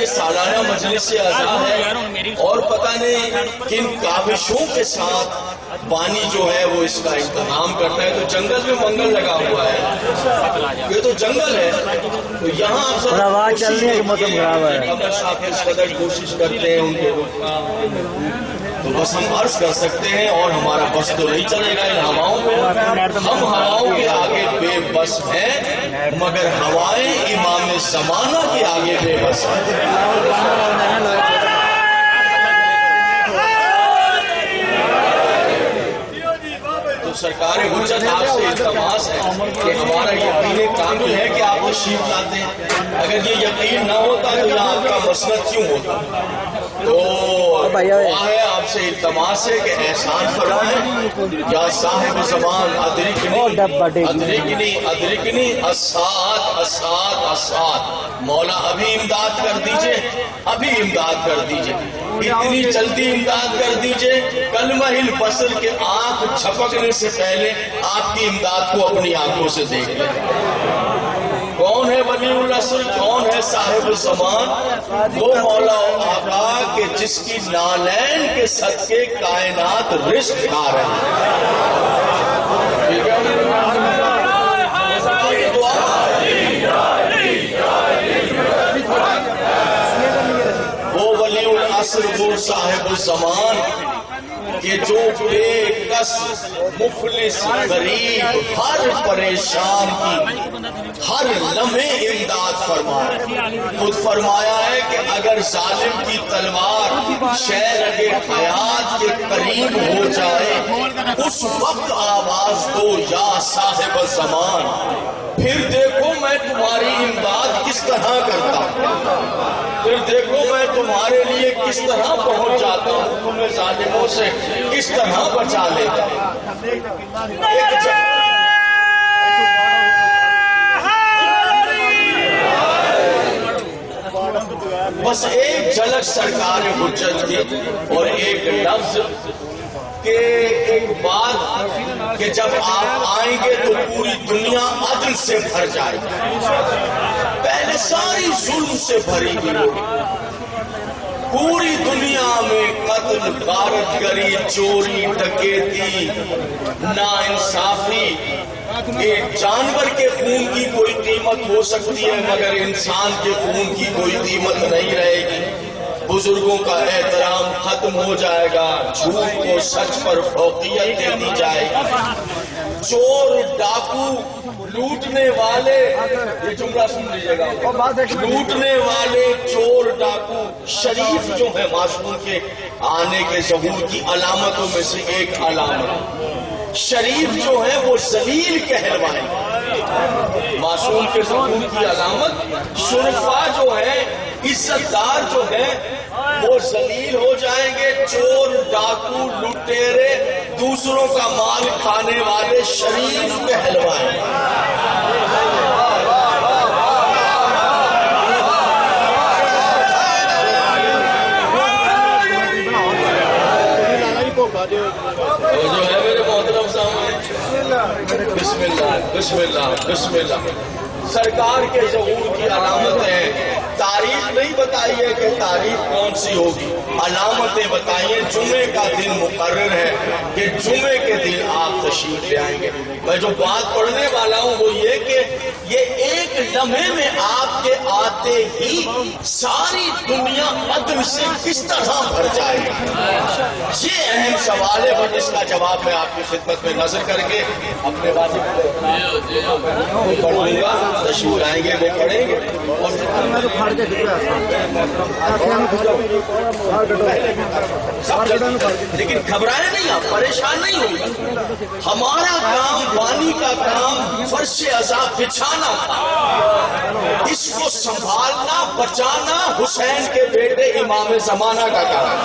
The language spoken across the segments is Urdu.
سالانہ مجلس اعضاء ہے اور پتہ نہیں کن کاوشوں کے ساتھ بانی جو ہے وہ اس کا انتظام کرتا ہے. تو جنگل میں منگل لگا ہوا ہے, یہ تو جنگل ہے. تو یہاں آپ کوشش کرتے ہیں ان کے, تو بس ہم عرض کر سکتے ہیں اور ہمارا بس تو نہیں چلے گا ان ہواؤں میں. ہم ہواؤں کے آگے بے بس ہیں, مگر ہوائیں امام زمانہ کے آگے بے بس ہیں. سرکار حجت آپ سے التماس ہے کہ ہمارا یقین کامل ہے کہ آپ تشریف لاتے ہیں. اگر یہ یقین نہ ہوتا تو یہاں آپ کا مسند کیوں ہوتا؟ تو ہے آپ سے التماس ہے کہ احسان فرمائیں یا صاحب زمان ادرکنی ادرکنی اسات اسات اسات. مولا ابھی امداد کر دیجئے, ابھی امداد کر دیجئے, اتنی جلدی امداد کر دیجئے کلمہ الفصل کے آنکھ چھپکنے سے پہلے آپ کی امداد کو اپنی آنکھوں سے دیکھ لیں. کون ہے ولی العصر, کون ہے صاحب زمان؟ وہ مولا آقا کہ جس کی نالین کے صدقے کائنات رزق کھا رہے ہیں. وہ ولی العصر, وہ صاحب زمان کہ جو بے کس مفلس غریب ہر پریشان کی ہر لمحے امداد فرمائے. خود فرمایا ہے کہ اگر ظالم کی تلوار شہر حیات کے قریب ہو جائے اس وقت آواز دو یا صاحب زمان, پھر دیکھو میں تمہاری امداد کس طرح کرتا ہوں, پھر دیکھو میں تمہارے لیے کس طرح پہنچ جاتا ہوں, تمہیں ظالموں سے کس طرح بچا لیتا ہوں. بس ایک جھلک سرکار حجت کی اور ایک لفظ کہ ایک بات کہ جب آپ آئیں گے تو پوری دنیا عدل سے بھر جائے گی. پہلے ساری ظلم سے بھری ہوئی پوری دنیا میں قتل, غارت گری, چوری, ڈکیتی, ناانصافی. ایک جانور کے خون کی کوئی قیمت ہو سکتی ہے مگر انسان کے خون کی کوئی قیمت نہیں رہے گی. بزرگوں کا احترام ختم ہو جائے گا, جھوٹ کو سچ پر فوقیت دے دی جائے گی. چور, ڈاکو, لوٹنے والے, یہ جملہ سن لیجیے گا, لوٹنے والے, چور, ڈاکو, شریف جو ہے معصوم کے آنے کے ظہور کی علامتوں میں سے ایک علامت, شریف جو ہے وہ ذلیل کہلوائیں. معصوم کے ظہور کی علامت شرفا جو ہے, عزت دار جو ہے وہ ذلیل ہو جائیں گے. چور, ڈاکو, لٹیرے, دوسروں کا مال کھانے والے شریف کہلوائیں. جو ہے میرے محترم سامنے, بسم اللہ بسم اللہ بسم اللہ. سرکار کے ظہور کی علامتیں تاریخ نہیں بتائی ہے کہ تاریخ کون سی ہوگی, علامتیں بتائیے. جمعے کا دن مقرر ہے کہ جمعے کے دن آپ تشریف لے آئیں گے. میں جو بات پڑھنے والا ہوں وہ یہ کہ یہ ایک لمحے میں آپ کے آتے ہی ساری دنیا عدل سے کس طرح بھر جائے گی. یہ اہم سوال ہے اور اس کا جواب میں آپ کی خدمت میں نظر کر کے اپنے واجب پڑھوں گا. تشریف لائیں گے وہ پڑھیں گے لیکن گھبرائے نہیں, آپ پریشان نہیں ہوگا. ہمارا کام, بانی کا کام فرش عذاب بچھانا تھا, اس کو سنبھالنا, بچانا حسین کے بیٹے امام زمانہ کا کام.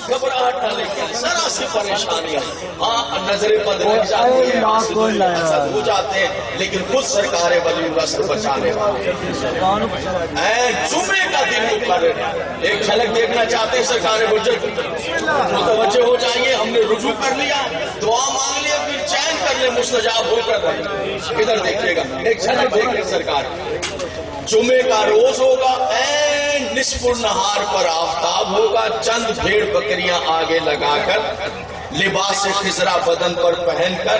گھبراہٹ نہ لے کے ذرا سی پریشانیاں, ہاں نظر بند لگ جاتی ہے, ہو جاتے ہیں, لیکن خود سرکار ولی العصر بچانے والے. جمعے کا دن مقرر ہے, ایک جھلک دیکھنا چاہتے ہیں سرکار حجت, متوجہ ہو جائیے. ہم نے رجوع کر لیا, دعا مانگ لیا, پھر چین کر سے مستجاب ہو کر رہے. ادھر دیکھیے گا ایک جھلک دیکھیں سرکار. جمعے کا روز ہوگا, این نصف النہار پر آفتاب ہوگا, چند بھیڑ بکریاں آگے لگا کر, لباس خضرا بدن پر پہن کر,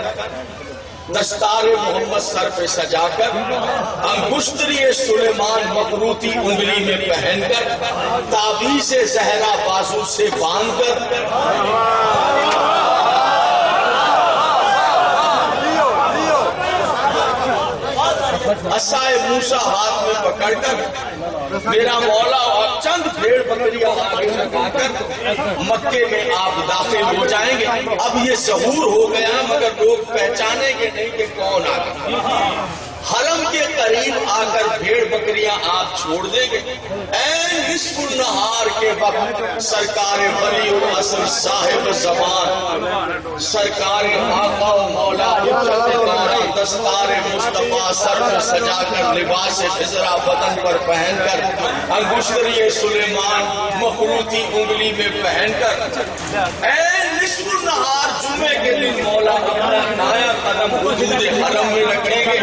دستار محمد سر پہ سجا کر, انگشتری سلیمان مخروطی انگلی میں پہن کر, تعویذ زہرا بازو سے باندھ کر, عصائے موسیٰ ہاتھ میں پکڑ کر, میرا مولا اور چند بھیڑ بکریاں آگے لگا کر مکے میں آپ داخل ہو جائیں گے. اب یہ ظہور ہو گیا مگر لوگ پہچانیں گے نہیں کہ کون آ گیا. حرم کے قریب آ کر بھیڑ بکریاں آپ چھوڑ دیں گے. این نصف النہار کے وقت سرکار ولی العصر صاحب زمان, سرکار آقا و مولا دستار مصطفیٰ سر پر سجا کر, لباس خضرا بدن پر پہن کر, انگشتری سلیمان مخروطی انگلی میں پہن کر, این نصف النہار جمعے کے دن مولا اپنا نایا قدم حدود حرم میں رکھیں گے.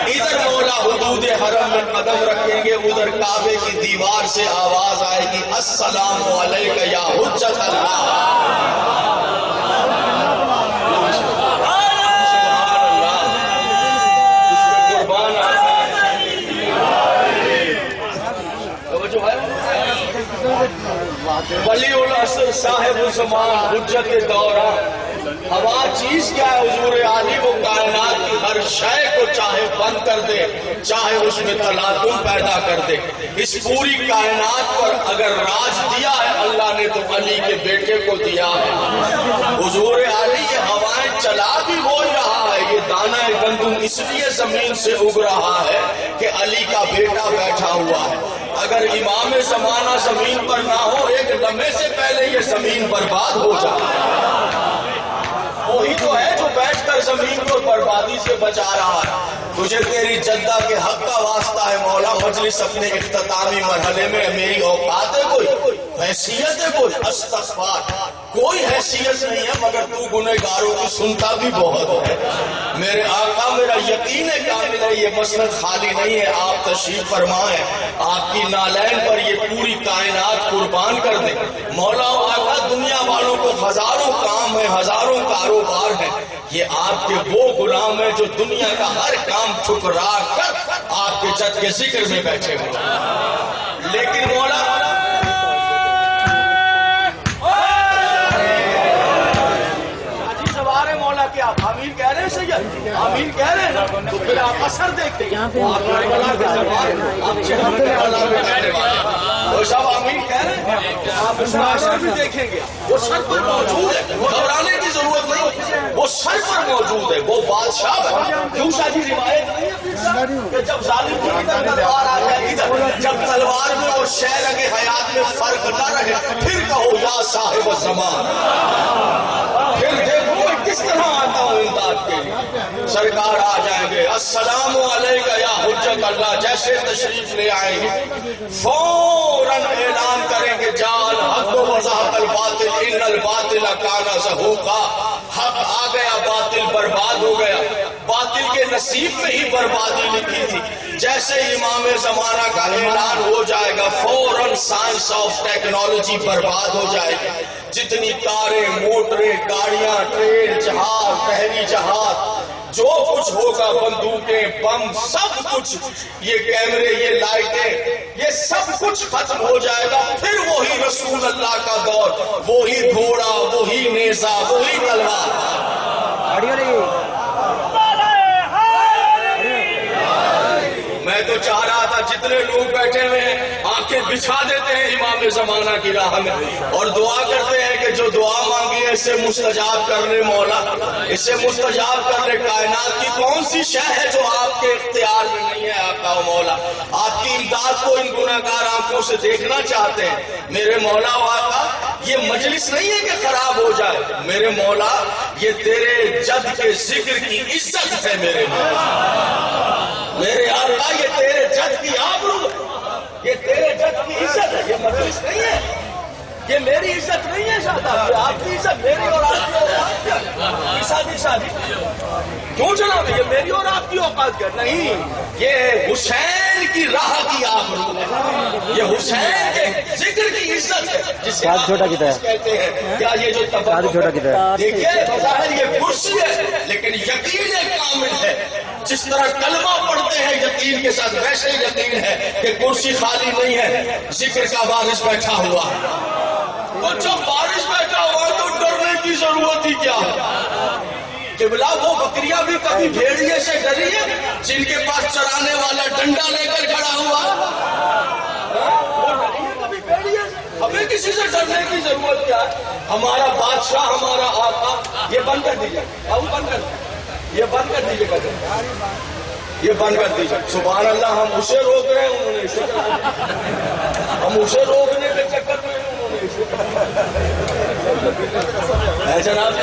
ادھر مولا حدود حرم میں قدم رکھیں گے, ادھر کعبے کی دیوار سے آواز آئے گی, السلام علیک یا حجت اللہ. ولی العصر صاحب زمان حجت دورہ, ہوا چیز کیا ہے حضور عالی, وہ کائنات کی ہر شے کو چاہے بند کر دے, چاہے اس میں تلاطم پیدا کر دے. اس پوری کائنات پر اگر راج دیا ہے اللہ نے تو علی کے بیٹے کو دیا ہے. حضور عالی یہ ہوائیں چلا بھی ہو رہا ہے, یہ دانہ گندم اس لیے زمین سے اگ رہا ہے کہ علی کا بیٹا بیٹھا ہوا ہے. اگر امام زمانہ زمین پر نہ ہو, ایک لمحے سے پہلے یہ زمین برباد ہو جائے. وہی تو ہے جو بیٹھ کر زمین کو بربادی سے بچا رہا ہے. تجھے تیری جدہ کے حق کا واسطہ ہے مولا, مجلس اپنے اختتامی مرحلے میں, میری اوقات ہے کوئی, حیثیت ہے کوئی, استغفار, کوئی حیثیت نہیں ہے مگر تو گنہگاروں کی سنتا بھی بہت ہے. میرے آقا میرا یقین ہے کامل ہے, یہ مسند خالی نہیں ہے, آپ تشریف فرمائیں, آپ کی نالین پر یہ پوری کائنات قربان کر دیں. مولا آقا دنیا والوں کو ہزاروں کام ہیں, ہزاروں کاروبار ہیں, یہ آپ کے وہ غلام ہیں جو دنیا کا ہر کام ٹھکرا کر آپ کے جد کے ذکر میں بیٹھے ہوئے. لیکن مولا مولا کیا آپ آمین کہہ رہے ہیں, سید آمین کہہ رہے ہیں, تو پھر آپ اثر دیکھتے ہیں, وہ سب آمین کہہ رہے ہیں, آپ اس کا اثر بھی دیکھیں گے. وہ سر پر موجود ہے, گھبرانے کی ضرورت نہیں, وہ سر پر موجود ہے, وہ بادشاہ ہے. کیوں شاہ جی روایت نہیں ہے کہ جب ظالم کی ادھر تلوار آ جائے ادھر, جب تلوار میں اور شہر کے حیات میں فرق نہ رہے, پھر کہو یا صاحب الزمان, پھر دیکھو کس طرح آتا ہوں امداد کے لیے. سرکار آ جائیں گے, السلام علیک یا حجت اللہ, جیسے تشریف لے آئیں گے فوراً اعلان کریں گے, جال حق و وضاحت الباطل ان الباطل کان زہوقا, حق آ گیا باطل برباد ہو گیا. باطل کے نصیب میں ہی بربادی لکھی تھی. جیسے امام زمانہ کا اعلان ہو جائے گا فوراً سائنس آف ٹیکنالوجی برباد ہو جائے گی. جتنی کاریں, موٹریں, گاڑیاں, ٹرین, جہاز, بحری جہاز, جو کچھ ہوگا, بندوقیں, بم, سب کچھ, یہ کیمرے, یہ لائٹیں, یہ سب کچھ ختم ہو جائے گا. پھر وہی رسول اللہ کا دور, وہی گھوڑا, وہی نیزہ, وہی تلوار. میں تو چاہ رہا تھا جتنے لوگ بیٹھے ہوئے ہیں آنکھیں بچھا دیتے ہیں امام زمانہ کی راہ میں اور دعا کرتے ہیں کہ جو دعا مانگی ہے اسے مستجاب کرنے مولا, اسے مستجاب کرنے. کائنات کی کون سی شے ہے جو آپ کے اختیار میں نہیں ہے آقا و مولا؟ آپ کی امداد کو ان گناہگار آنکھوں سے دیکھنا چاہتے ہیں. میرے مولا و آقا یہ مجلس نہیں ہے کہ خراب ہو جائے, میرے مولا یہ تیرے جد کے ذکر کی عزت ہے. میرے مولا, میرے آقا یہ تیرے جد کی آبرو, یہ تیرے جد کی عزت ہے, یہ مجلس نہیں ہے. یہ میری عزت نہیں ہے شاداب، آپ کی عزت میری اور آپ کی اوقات کیا؟ شادی کیوں جناب؟ یہ میری اور آپ کی اوقات کیا؟ نہیں، یہ حسین کی راہ کی آبرو ہے، یہ حسین کے ذکر کی عزت ہے جسے آپ کہتے ہیں کیا یہ جو دیکھیے بظاہر یہ کرسی ہے لیکن یقین کامل ہے۔ جس طرح کلمہ پڑھتے ہیں یقین کے ساتھ، ویسے یقین ہے کہ کرسی خالی نہیں ہے، ذکر کا وارث بیٹھا ہوا ہے۔ اور جب وارث بیٹھا ہوا ہے تو ڈرنے کی ضرورت ہی کیا ہے؟ قبلہ وہ بکریاں بھی کبھی بھیڑیے سے ڈری ہے جن کے پاس چرانے والا ڈنڈا لے کر کھڑا ہوا؟ کبھی بھیڑیے؟ ہمیں کسی سے ڈرنے کی ضرورت کیا ہے؟ ہمارا بادشاہ، ہمارا آقا، یہ بند کر دیجیے، بند کر یہ بند کر دیجیے، یہ بند کر دیجیے۔ سبحان اللہ، ہم اسے روک رہے ہیں، انہوں نے اسے ہم اسے روکنے کے چکر میں انہوں نے اسے جناب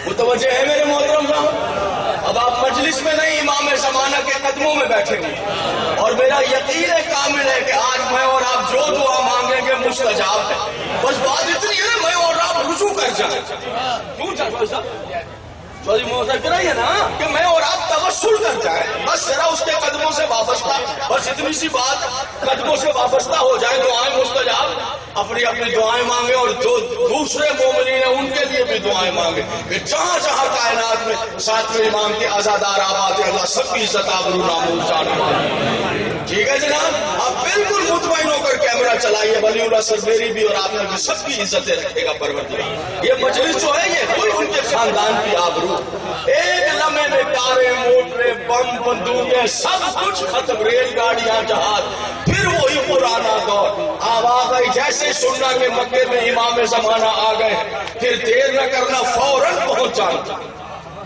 متوجہ ہے میرے محترم صاحب؟ اب آپ مجلس میں نہیں، امام زمانہ کے قدموں میں بیٹھے گے، اور میرا یقین کامل ہے کہ آج میں اور آپ جو دعا مانگیں گے مستجاب ہے۔ بس بات اتنی ہے میں اور آپ رجوع کر جائیں۔ کیوں چاہتے صاحب؟ چودھری محمد صاحب ہے نا کہ میں اور آپ توسل کر جائیں، بس ذرا اس کے قدموں سے وابستہ، بس اتنی سی بات، قدموں سے وابستہ ہو جائے، دعائیں مستجاب، اپنی اپنی دعائیں مانگے، اور جو دوسرے مومنین ہیں ان کے لیے بھی دعائیں مانگے کہ جہاں جہاں کائنات میں ساتویں امام کے آزادار آباد اللہ سب کی عزت آبرو ناموس جان۔ ٹھیک ہے جناب، آپ بالکل مطمئن ہو کر کیمرہ چلائیے، ولی اللہ سر میری بھی اور آپ نے بھی سب کی عزتیں رکھے گا پروردگار۔ یہ مجلس جو ہے یہ کوئی ان کے خاندان کی آبرو، ایک لمحے میں کاریں، موٹریں، بم، بندوقیں، سب کچھ ختم، ریل گاڑیاں، جہاز، پھر وہی پرانا دور۔ آواز آئی جیسے سننا کہ مکے میں امام زمانہ آ گئے، پھر دیر نہ کرنا، فوراً پہنچ جانا۔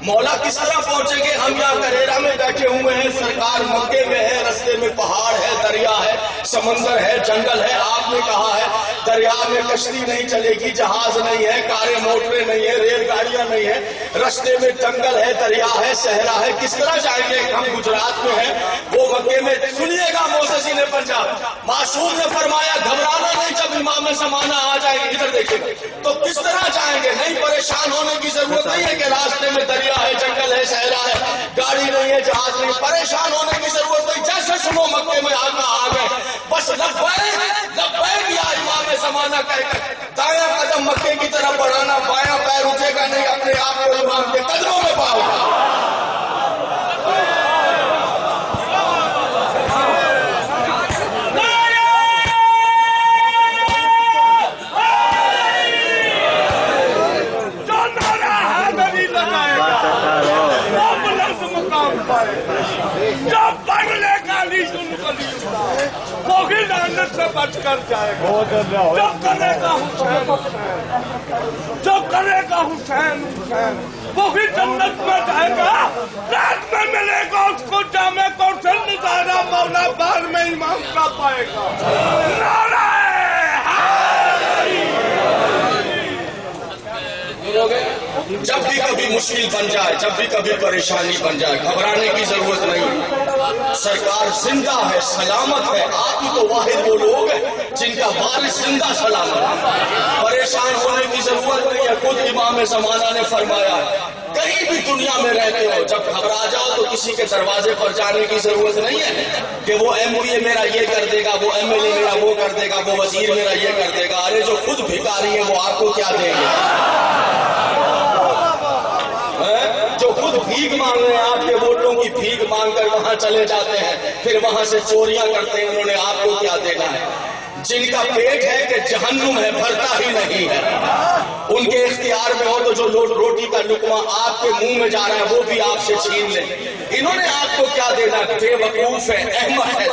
مولا کس طرح پہنچیں گے؟ ہم یہاں کریرا میں بیٹھے ہوئے ہیں، سرکار مکے میں ہے، رستے میں پہاڑ ہے، دریا ہے، سمندر ہے، جنگل ہے۔ آپ نے کہا ہے دریا میں کشتی نہیں چلے گی، جہاز نہیں ہے، کاریں موٹریں نہیں ہے، ریل گاڑیاں نہیں ہے، رستے میں جنگل ہے، دریا ہے، صحرا ہے، کس طرح جائیں گے؟ ہم گجرات میں ہیں، وہ مکے میں۔ سنیے گا موسیٰ نے پنجاب، معصوم نے فرمایا گھبرانا نہیں، جب امام زمانہ آ جائیں گے، ادھر دیکھیں تو کس طرح جائیں گے؟ نہیں پریشان ہونے کی ضرورت نہیں ہے کہ راستے میں دریا ہے، جنگل ہے، صحرا ہے، گاڑی نہیں ہے، جہاز نہیں، پریشان ہونے کی ضرورت نہیں۔ جیسے سنو مکے میں آ گئے، بس لبیک لبیک یا امام زمانہ کہہ کر دایاں قدم مکے کی طرف بڑھانا، بایاں پیر اٹھے گا نہیں، اپنے آپ کو امام کے قدموں میں پاؤ۔ جب پڑھ لے گا وہی لعنت سے بچ کر جائے گا۔ جب کرے گا حسین، جب کرے گا حسین وہی جنت میں جائے گا۔ رات میں ملے گا اس کو جامع کوثر نظارہ، مولا بار میں امام کا پائے گا۔ نعرہ جب بھی کبھی مشکل بن جائے، جب بھی کبھی پریشانی بن جائے، گھبرانے کی ضرورت نہیں۔ سرکار زندہ ہے، سلامت ہے۔ آپ ہی تو واحد وہ لوگ ہیں جن کا وارث زندہ سلامت ہے، پریشان ہونے کی ضرورت نہیں ہے۔ خود امام زمانہ نے فرمایا کہیں بھی دنیا میں رہتے ہو، جب گھبرا جاؤ تو کسی کے دروازے پر جانے کی ضرورت نہیں ہے کہ وہ ایم پی اے میرا یہ کر دے گا، وہ ایم ایل اے میرا وہ کر دے گا، وہ وزیر میرا یہ کر دے گا۔ ارے جو خود بھکاری ہے وہ آپ کو کیا دیں گے؟ جو خود بھیک مانگ رہے ہیں، آپ کے ووٹوں کی بھیک مانگ کر وہاں چلے جاتے ہیں، پھر وہاں سے چوریاں کرتے ہیں، انہوں نے آپ کو کیا دینا ہے؟ جن کا پیٹ ہے کہ جہنم ہے، بھرتا ہی نہیں ہے، ان کے اختیار میں ہو تو جو روٹی کا لقمہ آپ کے منہ میں جا رہا ہے وہ بھی آپ سے چھین لیں۔ انہوں نے آپ کو کیا دینا؟ بے وقوف ہے، احمق ہے،